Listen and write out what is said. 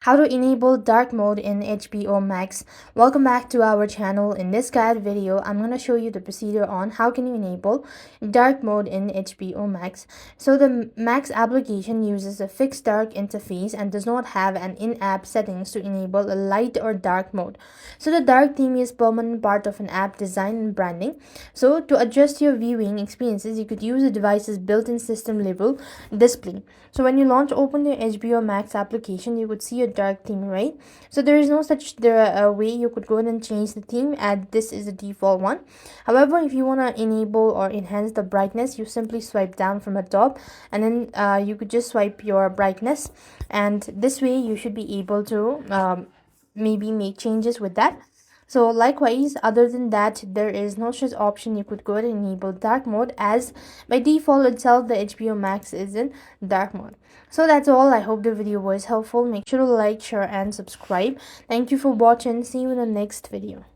How to enable dark mode in HBO Max. Welcome back to our channel. In this guide video, I'm going to show you the procedure on how can you enable dark mode in HBO Max. So the Max application uses a fixed dark interface and does not have an in-app settings to enable a light or dark mode. So the dark theme is permanent part of an app design and branding. So to adjust your viewing experiences, you could use the device's built-in system level display. So when you open the HBO Max application, you could see a dark theme, right? So there is no such way you could go ahead and change the theme, and this is the default one. However, if you want to enable or enhance the brightness, you simply swipe down from the top, and then you could just swipe your brightness, and this way you should be able to maybe make changes with that. So likewise, other than that, there is no such option. You could go ahead and enable dark mode, as by default itself the HBO Max is in dark mode. So that's all. I hope the video was helpful. Make sure to like, share and subscribe. Thank you for watching. See you in the next video.